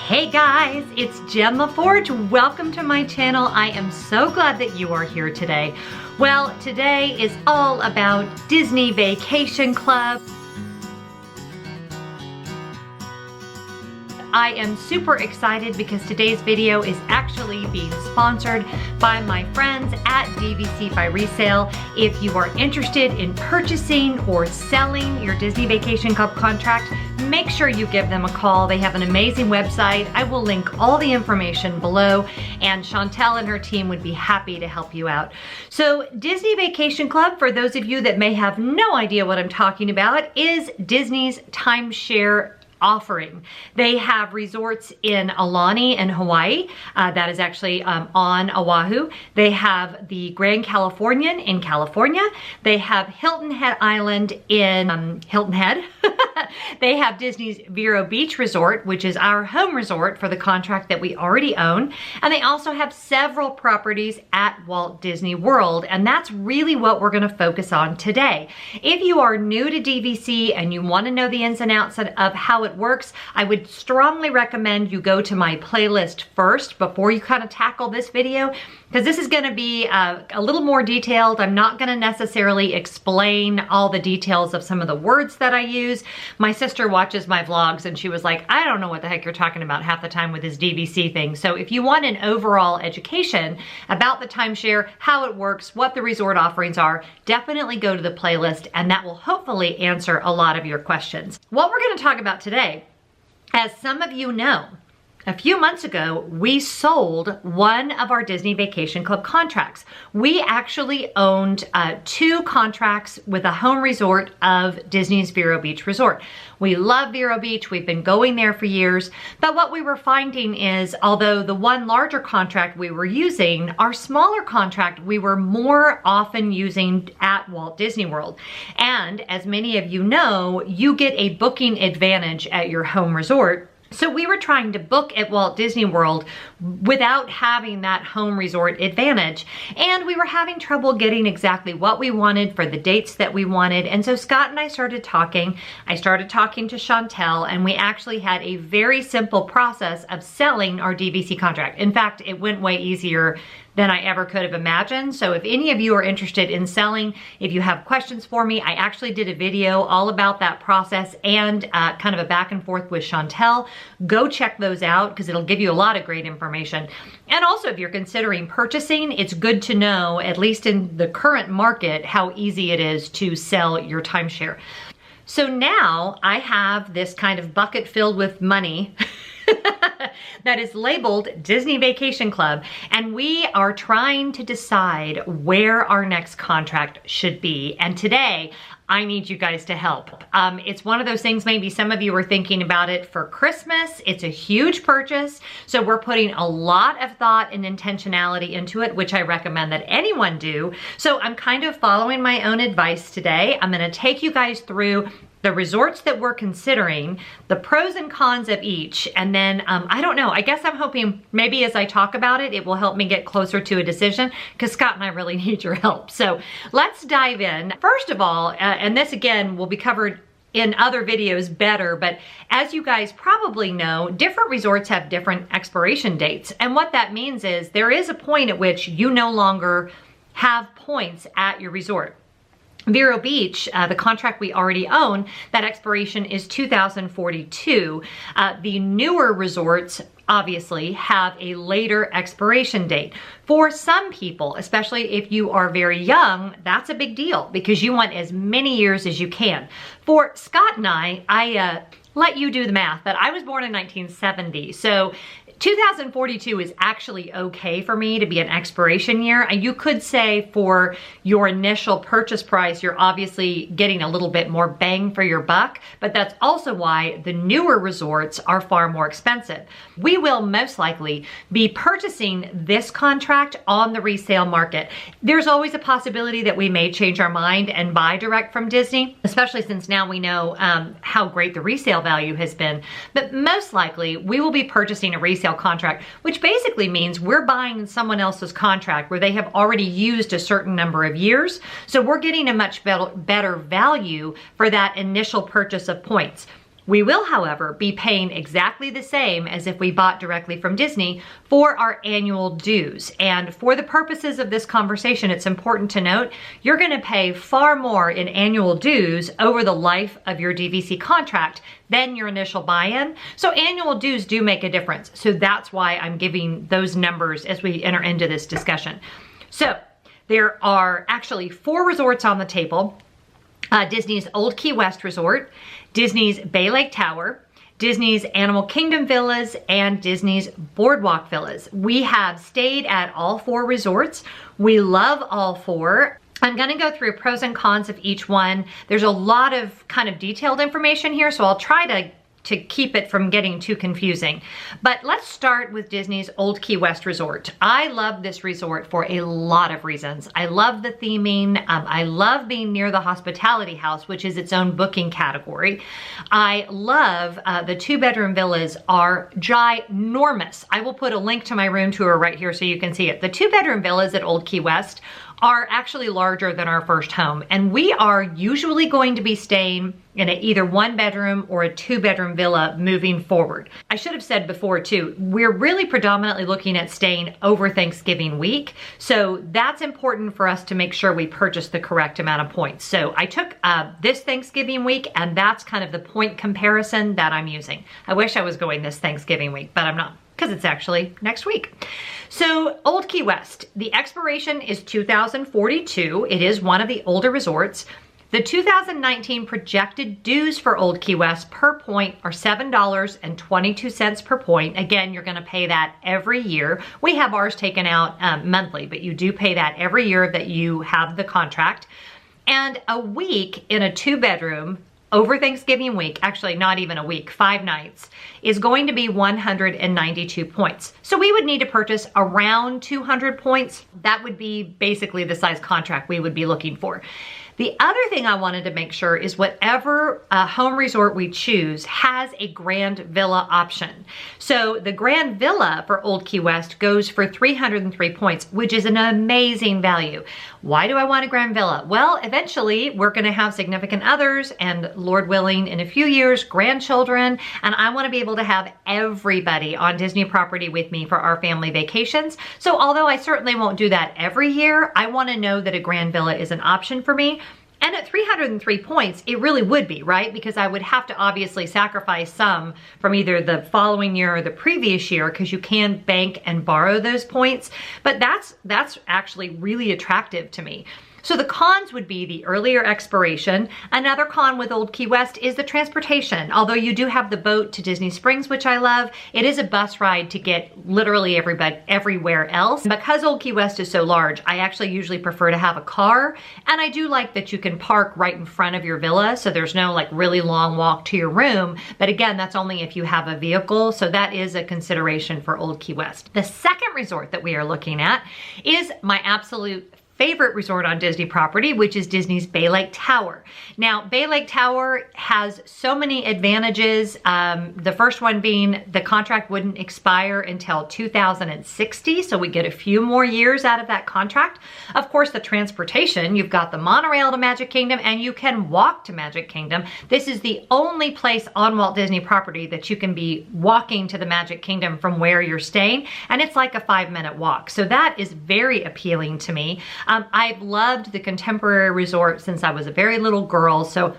Hey guys, it's Jen Lefforge. Welcome to my channel. I am so glad that you are here today. Well, today is all about Disney Vacation Club. I am super excited because today's video is actually being sponsored by my friends at DVC by Resale. If you are interested in purchasing or selling your Disney Vacation Club contract, make sure you give them a call. They have an amazing website. I will link all the information below, and Chantel and her team would be happy to help you out. So Disney Vacation Club, for those of you that may have no idea what I'm talking about, is Disney's timeshare offering. They have resorts in Aulani in Hawaii. That is actually on Oahu. They have the Grand Californian in California. They have Hilton Head Island in Hilton Head. They have Disney's Vero Beach Resort, which is our home resort for the contract that we already own. And they also have several properties at Walt Disney World. And that's really what we're going to focus on today. If you are new to DVC and you want to know the ins and outs of how it works, I would strongly recommend you go to my playlist first before you kind of tackle this video, because this is going to be a little more detailed. I'm not going to necessarily explain all the details of some of the words that I use. My sister watches my vlogs and she was like, I don't know what the heck you're talking about half the time with this DVC thing. So if you want an overall education about the timeshare, how it works, what the resort offerings are, definitely go to the playlist, and that will hopefully answer a lot of your questions. What we're going to talk about today, as some of you know, a few months ago, we sold one of our Disney Vacation Club contracts. We actually owned 2 contracts with a home resort of Disney's Vero Beach Resort. We love Vero Beach. We've been going there for years. But what we were finding is, although the one larger contract we were using, our smaller contract we were more often using at Walt Disney World. And as many of you know, you get a booking advantage at your home resort. So we were trying to book at Walt Disney World without having that home resort advantage. And we were having trouble getting exactly what we wanted for the dates that we wanted. And so Scott and I started talking. I started talking to Chantel, and we actually had a very simple process of selling our DVC contract. In fact, it went way easier than I ever could have imagined. So if any of you are interested in selling, if you have questions for me, I actually did a video all about that process and kind of a back and forth with Chantel. Go check those out because it'll give you a lot of great information. And also, if you're considering purchasing, it's good to know, at least in the current market, how easy it is to sell your timeshare. So now I have this kind of bucket filled with money that is labeled Disney Vacation Club, and we are trying to decide where our next contract should be. And today, I need you guys to help. It's one of those things, maybe some of you are thinking about it for Christmas. It's a huge purchase, so we're putting a lot of thought and intentionality into it, which I recommend that anyone do. So I'm kind of following my own advice today. I'm gonna take you guys through the resorts that we're considering, the pros and cons of each, and then I don't know, I guess I'm hoping maybe as I talk about it, it will help me get closer to a decision, because Scott and I really need your help. So let's dive in. First of all, and this again will be covered in other videos better, but as you guys probably know, different resorts have different expiration dates. And what that means is there is a point at which you no longer have points at your resort. Vero Beach, the contract we already own, that expiration is 2042. The newer resorts obviously have a later expiration date. For some people, especially if you are very young, that's a big deal because you want as many years as you can. For Scott and I let you do the math, but I was born in 1970, so 2042 is actually okay for me to be an expiration year. And you could say for your initial purchase price, you're obviously getting a little bit more bang for your buck, but that's also why the newer resorts are far more expensive. We will most likely be purchasing this contract on the resale market. There's always a possibility that we may change our mind and buy direct from Disney, especially since now we know how great the resale value has been. But most likely we will be purchasing a resale contract, which basically means we're buying someone else's contract where they have already used a certain number of years. So we're getting a much better value for that initial purchase of points. We will, however, be paying exactly the same as if we bought directly from Disney for our annual dues. And for the purposes of this conversation, it's important to note, you're gonna pay far more in annual dues over the life of your DVC contract than your initial buy-in. So annual dues do make a difference. So that's why I'm giving those numbers as we enter into this discussion. So there are actually 4 resorts on the table. Disney's Old Key West Resort, Disney's Bay Lake Tower, Disney's Animal Kingdom Villas, and Disney's Boardwalk Villas. We have stayed at all 4 resorts. We love all 4. I'm gonna go through pros and cons of each one. There's a lot of kind of detailed information here, so I'll try to keep it from getting too confusing. But let's start with Disney's Old Key West Resort. I love this resort for a lot of reasons. I love the theming. I love being near the hospitality house, which is its own booking category. I love the 2-bedroom villas are ginormous. I will put a link to my room tour right here so you can see it. The 2-bedroom villas at Old Key West are actually larger than our first home. And we are usually going to be staying in either 1-bedroom or a 2-bedroom villa moving forward. I should have said before too, we're really predominantly looking at staying over Thanksgiving week. So that's important for us to make sure we purchase the correct amount of points. So I took this Thanksgiving week, and that's kind of the point comparison that I'm using. I wish I was going this Thanksgiving week, but I'm not, because it's actually next week. So Old Key West, the expiration is 2042. It is one of the older resorts. The 2019 projected dues for Old Key West per point are $7.22 per point. Again, you're gonna pay that every year. We have ours taken out monthly, but you do pay that every year that you have the contract. And a week in a 2-bedroom over Thanksgiving week, actually not even a week, 5 nights, is going to be 192 points. So we would need to purchase around 200 points. That would be basically the size contract we would be looking for. The other thing I wanted to make sure is whatever home resort we choose has a Grand Villa option. So the Grand Villa for Old Key West goes for 303 points, which is an amazing value. Why do I want a Grand Villa? Well, eventually we're gonna have significant others and, Lord willing, in a few years, grandchildren, and I wanna be able to have everybody on Disney property with me for our family vacations. So although I certainly won't do that every year, I wanna know that a Grand Villa is an option for me. And at 303 points, it really would be, right? Because I would have to obviously sacrifice some from either the following year or the previous year, because you can bank and borrow those points. But that's actually really attractive to me. So the cons would be the earlier expiration. Another con with Old Key West is the transportation. Although you do have the boat to Disney Springs, which I love, it is a bus ride to get literally everywhere else. Because Old Key West is so large, I actually usually prefer to have a car. And I do like that you can park right in front of your villa, so there's no like really long walk to your room. But again, that's only if you have a vehicle. So that is a consideration for Old Key West. The second resort that we are looking at is my absolute favorite resort on Disney property, which is Disney's Bay Lake Tower. Now, Bay Lake Tower has so many advantages. The first one being the contract wouldn't expire until 2060, so we get a few more years out of that contract. Of course, the transportation, you've got the monorail to Magic Kingdom, and you can walk to Magic Kingdom. This is the only place on Walt Disney property that you can be walking to the Magic Kingdom from where you're staying, and it's like a 5-minute walk. So that is very appealing to me. I've loved the contemporary resort since I was a very little girl, so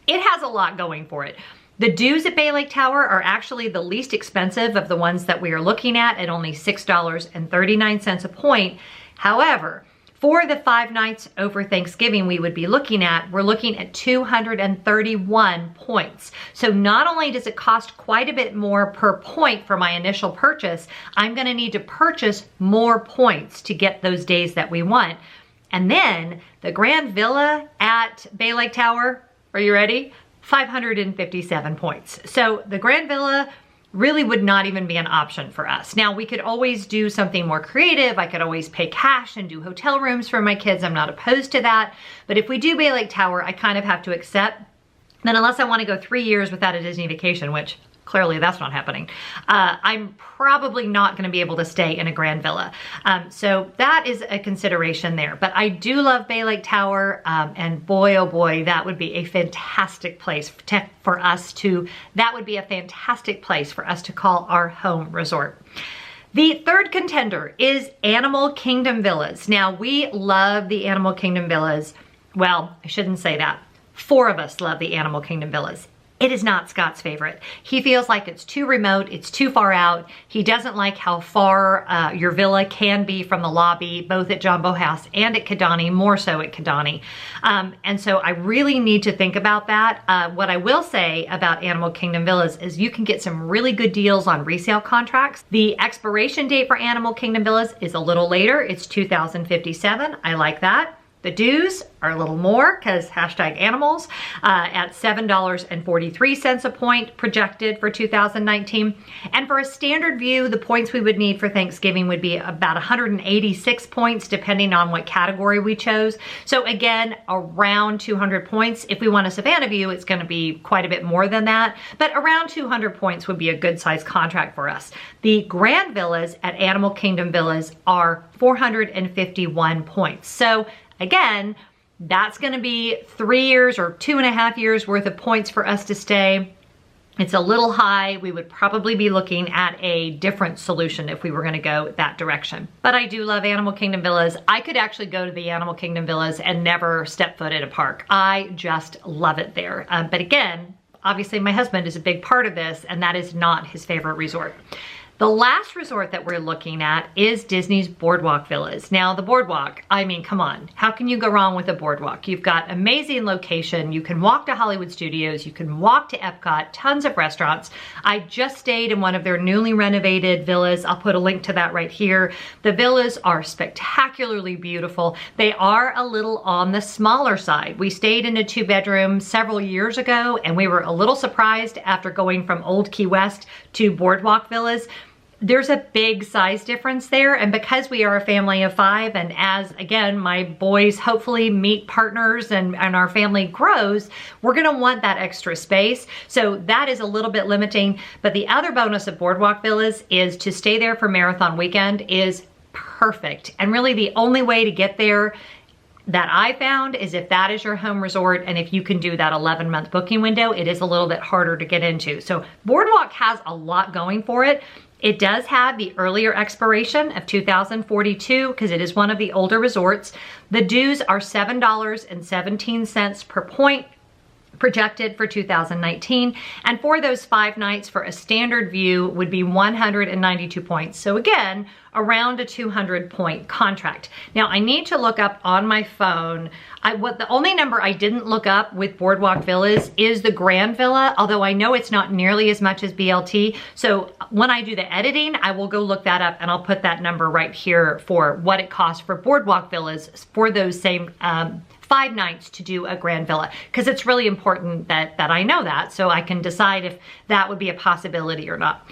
it has a lot going for it. The dues at Bay Lake Tower are actually the least expensive of the ones that we are looking at only $6.39 a point. However, for the 5 nights over Thanksgiving we would be looking at, we're looking at 231 points. So not only does it cost quite a bit more per point for my initial purchase, I'm gonna need to purchase more points to get those days that we want. And then the Grand Villa at Bay Lake Tower, are you ready? 557 points. So the Grand Villa really would not even be an option for us. Now, we could always do something more creative. I could always pay cash and do hotel rooms for my kids. I'm not opposed to that. But if we do Bay Lake Tower, I kind of have to accept that unless I want to go 3 years without a Disney vacation, which Clearly that's not happening. I'm probably not going to be able to stay in a grand villa. So that is a consideration there. But I do love Bay Lake Tower, and boy, oh boy, that would be a fantastic place for us to call our home resort. The third contender is Animal Kingdom Villas. Now, we love the Animal Kingdom Villas. Well, I shouldn't say that. 4 of us love the Animal Kingdom Villas. It is not Scott's favorite. He feels like it's too remote, it's too far out. He doesn't like how far your villa can be from the lobby, both at John Bow House and at Kidani, more so at Kidani. And so I really need to think about that. What I will say about Animal Kingdom Villas is you can get some really good deals on resale contracts. The expiration date for Animal Kingdom Villas is a little later. It's 2057. I like that. The dues are a little more because #animals at $7.43 a point projected for 2019. And for a standard view, the points we would need for Thanksgiving would be about 186 points depending on what category we chose. So again, around 200 points. If we want a Savannah view, it's going to be quite a bit more than that, but around 200 points would be a good size contract for us. The grand villas at Animal Kingdom Villas are 451 points. So again, that's going to be 3 years or 2.5 years worth of points for us to stay. It's a little high. We would probably be looking at a different solution if we were going to go that direction. But I do love Animal Kingdom Villas. I could actually go to the Animal Kingdom Villas and never step foot in a park. I just love it there. But again, obviously my husband is a big part of this, and that is not his favorite resort. The last resort that we're looking at is Disney's Boardwalk Villas. Now the Boardwalk, I mean, come on, how can you go wrong with a Boardwalk? You've got amazing location. You can walk to Hollywood Studios. You can walk to Epcot, tons of restaurants. I just stayed in one of their newly renovated villas. I'll put a link to that right here. The villas are spectacularly beautiful. They are a little on the smaller side. We stayed in a 2-bedroom several years ago, and we were a little surprised after going from Old Key West to Boardwalk Villas. There's a big size difference there, and because we are a family of 5, and as again my boys hopefully meet partners and our family grows, we're gonna want that extra space. So that is a little bit limiting. But the other bonus of Boardwalk Villas is to stay there for Marathon Weekend is perfect. And really the only way to get there that I found is if that is your home resort, and if you can do that 11-month booking window, it is a little bit harder to get into. So Boardwalk has a lot going for it. It does have the earlier expiration of 2042 because it is one of the older resorts. The dues are $7.17 per point projected for 2019. And for those 5 nights for a standard view would be 192 points. So again, around a 200 point contract. Now I need to look up on my phone. The only number I didn't look up with Boardwalk Villas is the Grand Villa, although I know it's not nearly as much as BLT. So when I do the editing, I will go look that up and I'll put that number right here for what it costs for Boardwalk Villas for those same 5 nights to do a grand villa, because it's really important that I know that so I can decide if that would be a possibility or not.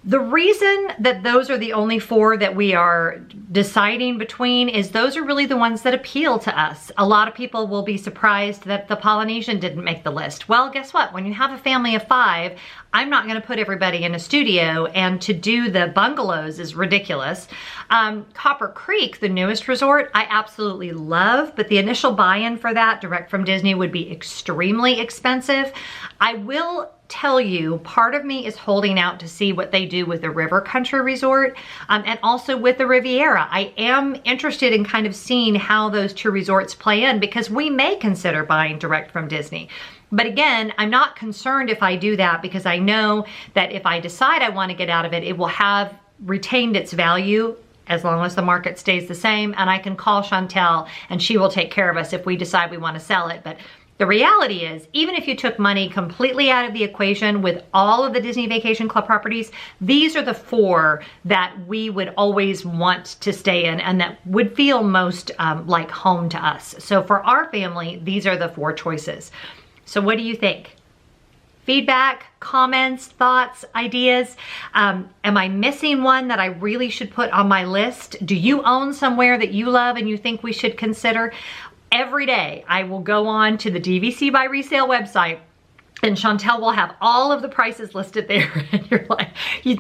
The reason that those are the only 4 that we are deciding between is those are really the ones that appeal to us. A lot of people will be surprised that the Polynesian didn't make the list. Well, guess what? When you have a family of 5, I'm not going to put everybody in a studio, and to do the bungalows is ridiculous. Copper Creek, the newest resort, I absolutely love, but the initial buy-in for that direct from Disney would be extremely expensive. I will tell you, part of me is holding out to see what they do with the River Country Resort and also with the Riviera. I am interested in kind of seeing how those 2 resorts play in, because we may consider buying direct from Disney. But again, I'm not concerned if I do that, because I know that if I decide I want to get out of it, it will have retained its value as long as the market stays the same, and I can call Chantel and she will take care of us if we decide we want to sell it. But the reality is, even if you took money completely out of the equation with all of the Disney Vacation Club properties, these are the 4 that we would always want to stay in and that would feel most like home to us. So for our family, these are the 4 choices. So what do you think? Feedback, comments, thoughts, ideas? Am I missing one that I really should put on my list? Do you own somewhere that you love and you think we should consider? Every day I will go on to the DVC by Resale website And Chantel will have all of the prices listed there. And you're like,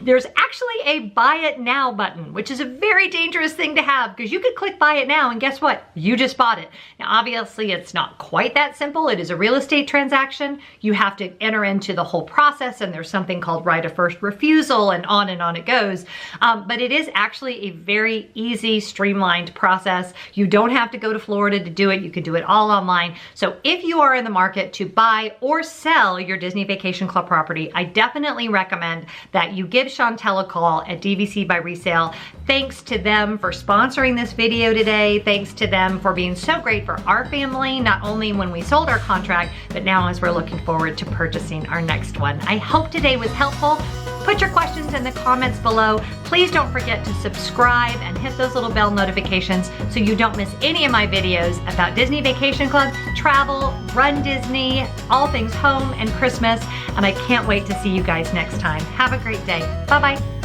there's actually a buy it now button, which is a very dangerous thing to have because you could click buy it now and guess what? You just bought it. Now, obviously it's not quite that simple. It is a real estate transaction. You have to enter into the whole process and there's something called right of first refusal and on it goes. But it is actually a very easy, streamlined process. You don't have to go to Florida to do it. You can do it all online. So if you are in the market to buy or sell your Disney Vacation Club property, I definitely recommend that you give Chantel a call at DVC by Resale. Thanks to them for sponsoring this video today. Thanks to them for being so great for our family, not only when we sold our contract, but now as we're looking forward to purchasing our next one. I hope today was helpful. Put your questions in the comments below. Please don't forget to subscribe and hit those little bell notifications so you don't miss any of my videos about Disney Vacation Club, travel, Run Disney, all things home and Christmas. And I can't wait to see you guys next time. Have a great day. Bye-bye.